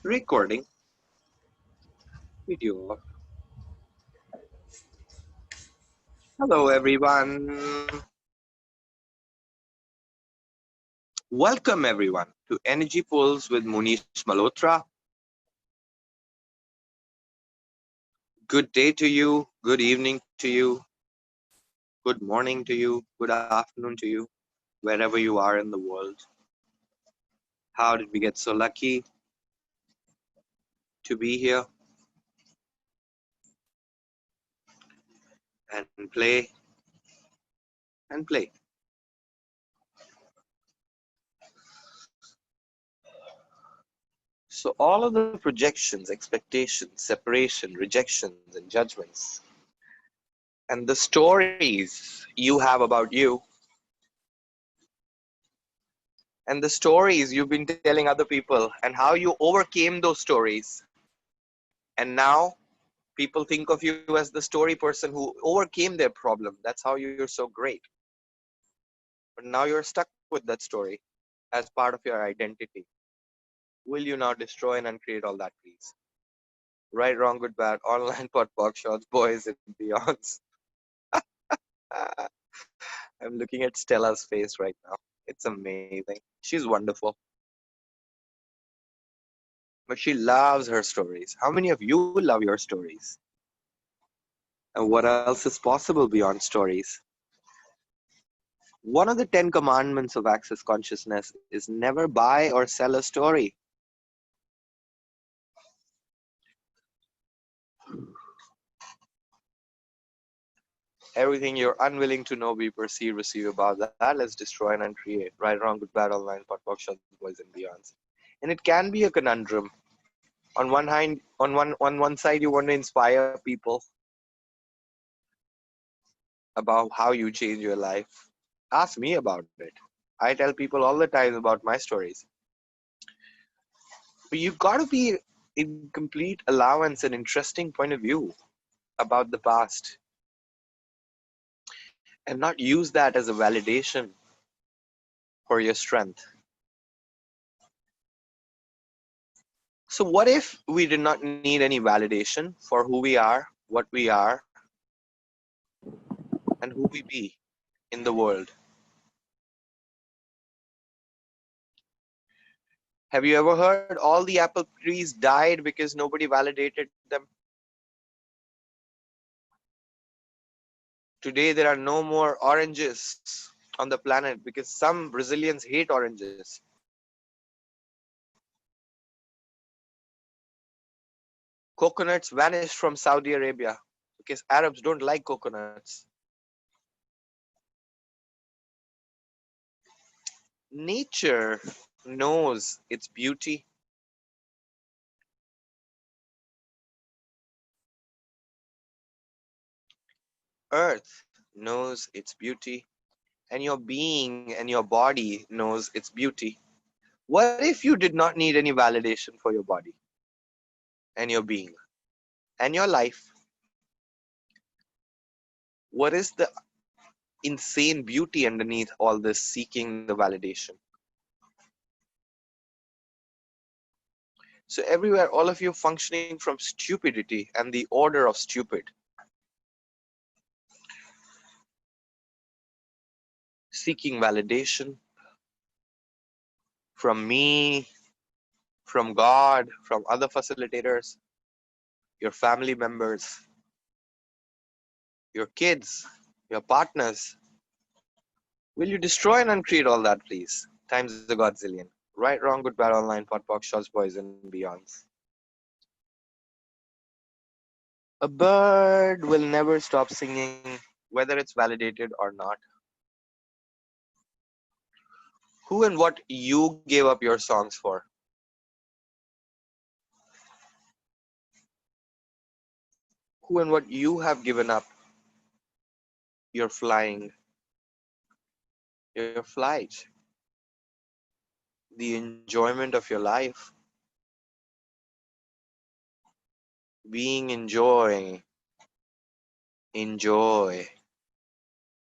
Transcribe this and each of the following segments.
Recording video. Hello, everyone. Welcome, everyone, to Energy Pulse with Mohnish Malhotra. Good day to you. Good evening to you. Good morning to you. Good afternoon to you, wherever you are in the world. How did we get so lucky to be here and play? So, all of the projections, expectations, separation, rejections, and judgments, and the stories you have about you, and the stories you've been telling other people, and how you overcame those stories. And now people think of you as the story person who overcame their problem. That's how you're so great. But now you're stuck with that story as part of your identity. Will you now destroy and uncreate all that, please? Right, wrong, good, bad, online, pot, box, shots, boys, and beyonds. I'm looking at Stella's face right now. It's amazing. She's wonderful. But she loves her stories. How many of you love your stories? And what else is possible beyond stories? One of the 10 commandments of access consciousness is never buy or sell a story. Everything you're unwilling to know, be, perceive, receive about that, let's destroy and uncreate. Right, wrong, good, bad, online, pot, box, shots, boys, and beyonds. And it can be a conundrum. On one side, you want to inspire people about how you change your life. Ask me about it. I tell people all the time about my stories. But you've got to be in complete allowance and interesting point of view about the past and not use that as a validation for your strength. So, what if we did not need any validation for who we are, what we are, and who we be in the world? Have you ever heard all the apple trees died because nobody validated them? Today, there are no more oranges on the planet because some Brazilians hate oranges. Coconuts vanished from Saudi Arabia because Arabs don't like coconuts. Nature knows its beauty. Earth knows its beauty. And your being and your body knows its beauty. What if you did not need any validation for your body and your being and your life? What is the insane beauty underneath all this seeking the validation? So everywhere, all of you functioning from stupidity and the order of stupid. Seeking validation from me, from God, from other facilitators, your family members, your kids, your partners. Will you destroy and uncreate all that, please? Times a godzillion. Right, wrong, good, bad, online, pot, box, shots, boys, and beyonds. A bird will never stop singing, whether it's validated or not. Who and what you gave up your songs for? Who and what you have given up your flying, your flight, the enjoyment of your life, being enjoy.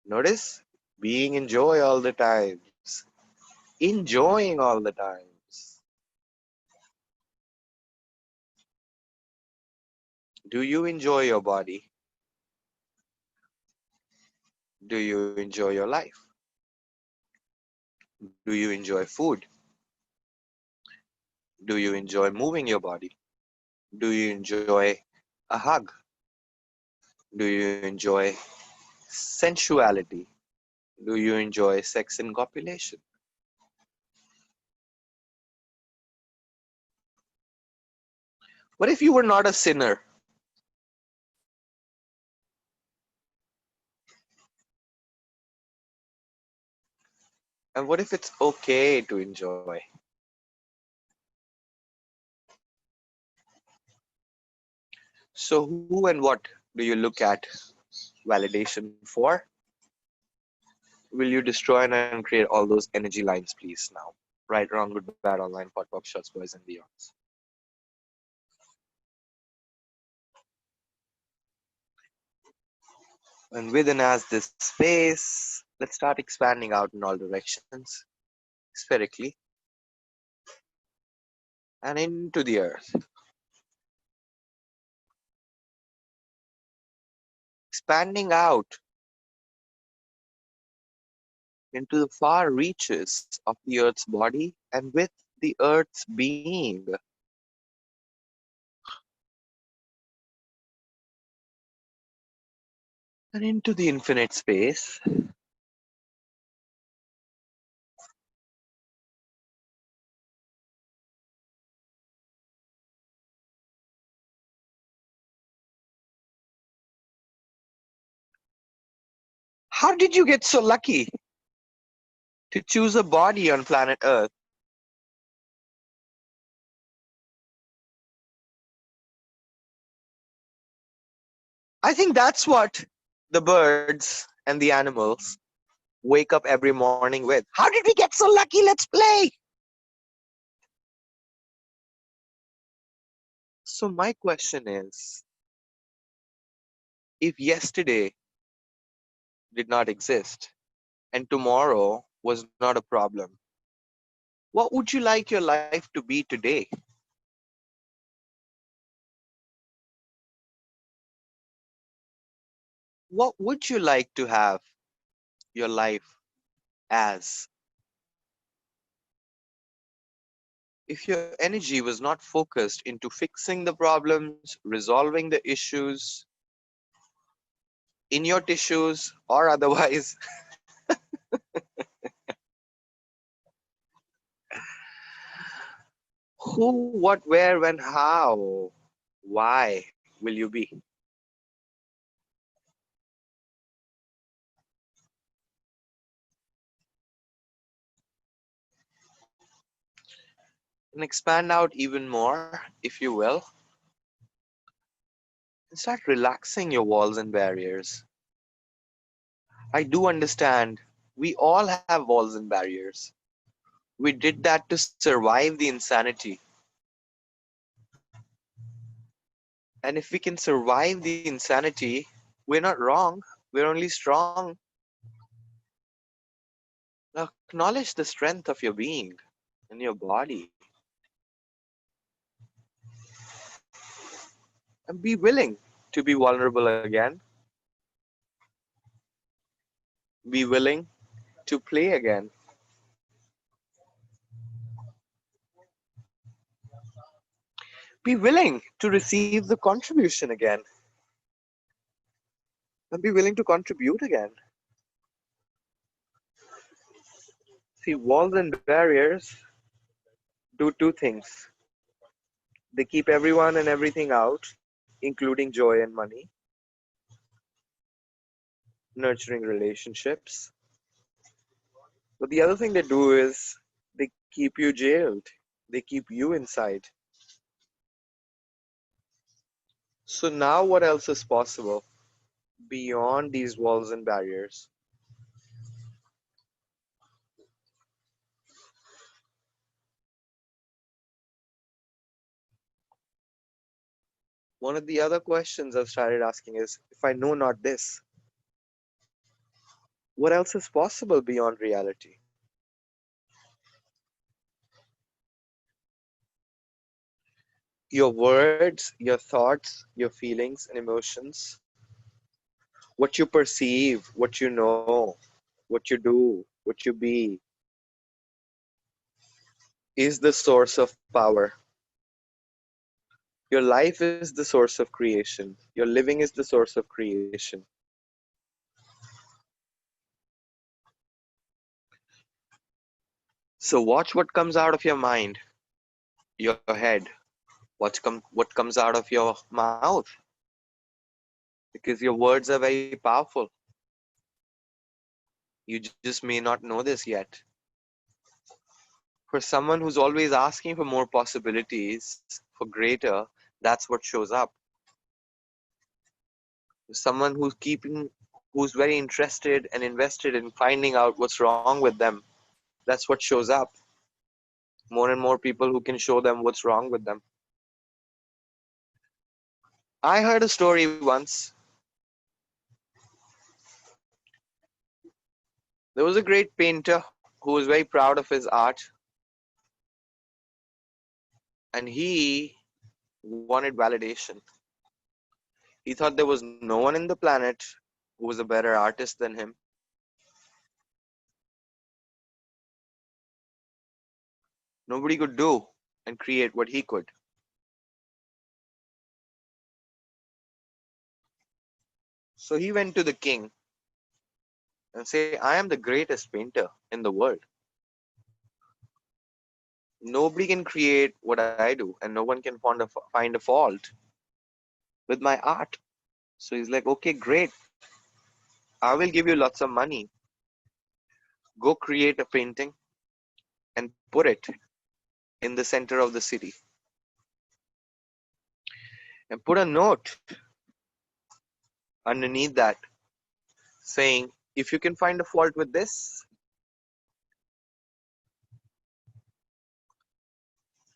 Notice being enjoy all the times, enjoying all the times. Do you enjoy your body? Do you enjoy your life? Do you enjoy food? Do you enjoy moving your body? Do you enjoy a hug? Do you enjoy sensuality? Do you enjoy sex and copulation? What if you were not a sinner? And what if it's okay to enjoy? So, who and what do you look at validation for? Will you destroy and create all those energy lines, please, now? Right, wrong, good, bad, online, pot, pop, shots, boys, and beyonds. And within as this space, let's start expanding out in all directions, spherically, and into the earth. Expanding out into the far reaches of the earth's body and with the earth's being. And into the infinite space. How did you get so lucky to choose a body on planet Earth? I think that's what the birds and the animals wake up every morning with. How did we get so lucky? Let's play. So, my question is, if yesterday did not exist and tomorrow was not a problem, what would you like your life to be today? What would you like to have your life as? If your energy was not focused into fixing the problems, resolving the issues in your tissues or otherwise, who, what, where, when, how, why will you be? And expand out even more, if you will, and start relaxing your walls and barriers. I do understand we all have walls and barriers. We did that to survive the insanity. And if we can survive the insanity, we're not wrong, we're only strong. Now, acknowledge the strength of your being and your body and be willing to be vulnerable again. Be willing to play again. Be willing to receive the contribution again and be willing to contribute again. See, walls and barriers do two things. They keep everyone and everything out, including joy and money, nurturing relationships. But the other thing they do is they keep you jailed. They keep you inside. So now what else is possible beyond these walls and barriers? One of the other questions I've started asking is, if I know not this, what else is possible beyond reality? Your words, your thoughts, your feelings and emotions, what you perceive, what you know, what you do, what you be, is the source of power. Your life is the source of creation. Your living is the source of creation. So watch what comes out of your mind, your head. What comes out of your mouth, because your words are very powerful. You just may not know this yet. For someone who's always asking for more possibilities, for greater, that's what shows up. Someone who's very interested and invested in finding out what's wrong with them, that's what shows up. More and more people who can show them what's wrong with them. I heard a story once. There was a great painter who was very proud of his art, and he wanted validation. He thought there was no one in the planet who was a better artist than him. Nobody could do and create what he could. So he went to the king and say, I am the greatest painter in the world. Nobody can create what I do, and no one can find a fault with my art. So he's like, okay, great. I will give you lots of money. Go create a painting and put it in the center of the city. And put a note underneath that saying, if you can find a fault with this,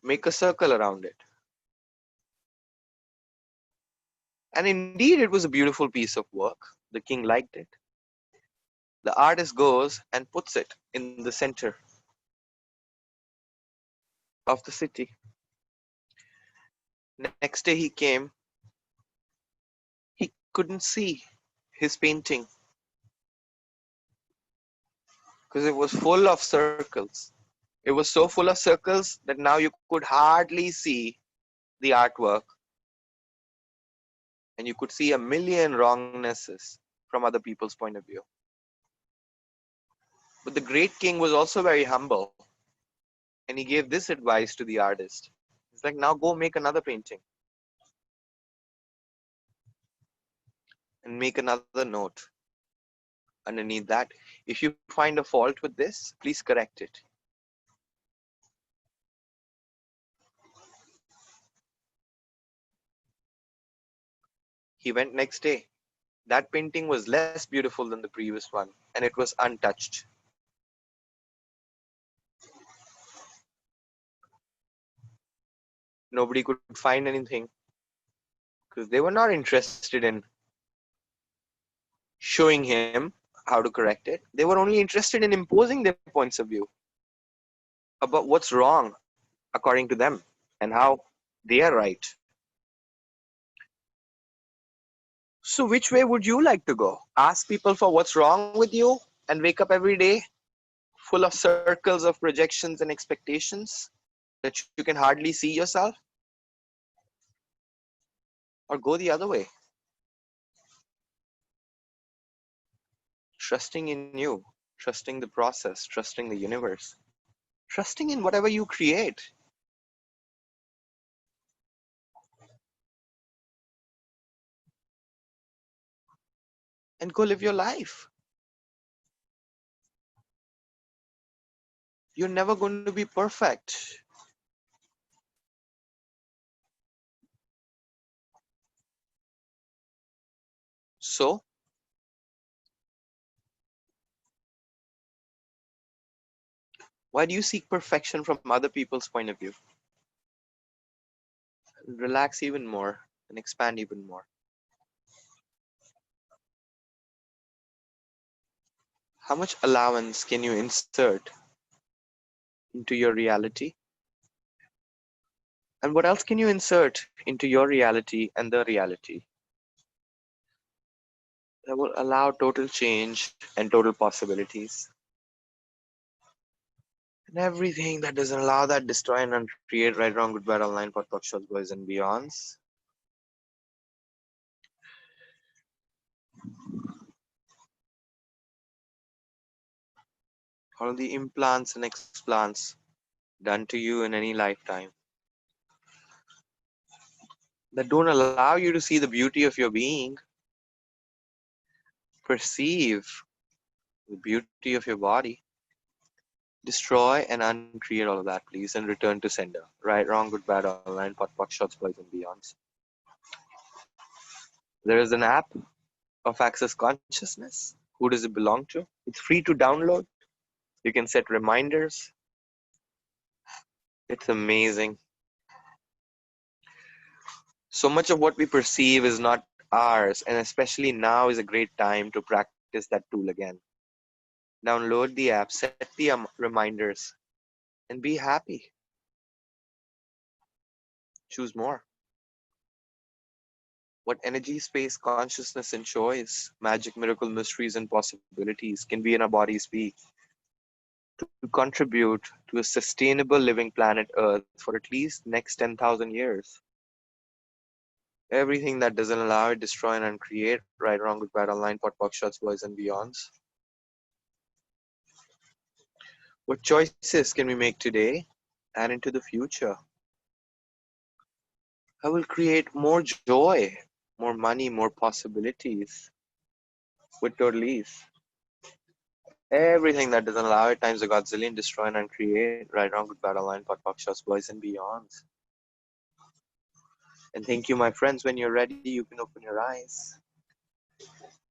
make a circle around it. And indeed, it was a beautiful piece of work. The king liked it. The artist goes and puts it in the center of the city. Next day he came, he couldn't see his painting because it was full of circles. It was so full of circles that now you could hardly see the artwork, and you could see a million wrongnesses from other people's point of view. But the great king was also very humble, and he gave this advice to the artist. He's like, now go make another painting and make another note underneath that. If you find a fault with this, please correct it. He went next day. That painting was less beautiful than the previous one, and it was untouched. Nobody could find anything because they were not interested in showing him how to correct it. They were only interested in imposing their points of view about what's wrong according to them and how they are right. So, which way would you like to go? Ask people for what's wrong with you and wake up every day full of circles of projections and expectations that you can hardly see yourself? Or go the other way, trusting in you, trusting the process, trusting the universe, trusting in whatever you create, and go live your life. You're never going to be perfect. So, why do you seek perfection from other people's point of view? Relax even more and expand even more. How much allowance can you insert into your reality And what else can you insert into your reality and the reality that will allow total change and total possibilities? And everything that doesn't allow that, destroy and uncreate, right, wrong, good, bad, online, pot, talk, shots, boys, and beyonds. All the implants and explants done to you in any lifetime that don't allow you to see the beauty of your being, perceive the beauty of your body. Destroy and uncreate all of that, please, and return to sender. Right, wrong, good, bad, online, pot, pot, shots, boys, and beyonds. There is an app of Access Consciousness. Who does it belong to? It's free to download. You can set reminders. It's amazing. So much of what we perceive is not ours, and especially now is a great time to practice that tool again. Download the app, set the reminders, and be happy. Choose more. What energy, space, consciousness, and choice, magic, miracle, mysteries, and possibilities can be in our bodies be to contribute to a sustainable living planet Earth for at least next 10,000 years. Everything that doesn't allow it, destroy and uncreate, right, wrong, good, bad, online, pot, box, shots, boys, and beyonds. What choices can we make today and into the future? I will create more joy, more money, more possibilities with total ease. Everything that doesn't allow it times a godzillion, destroy and uncreate, right, wrong, good, bad, online, pot, box, shots, boys, and beyonds. And thank you, my friends. When you're ready, you can open your eyes.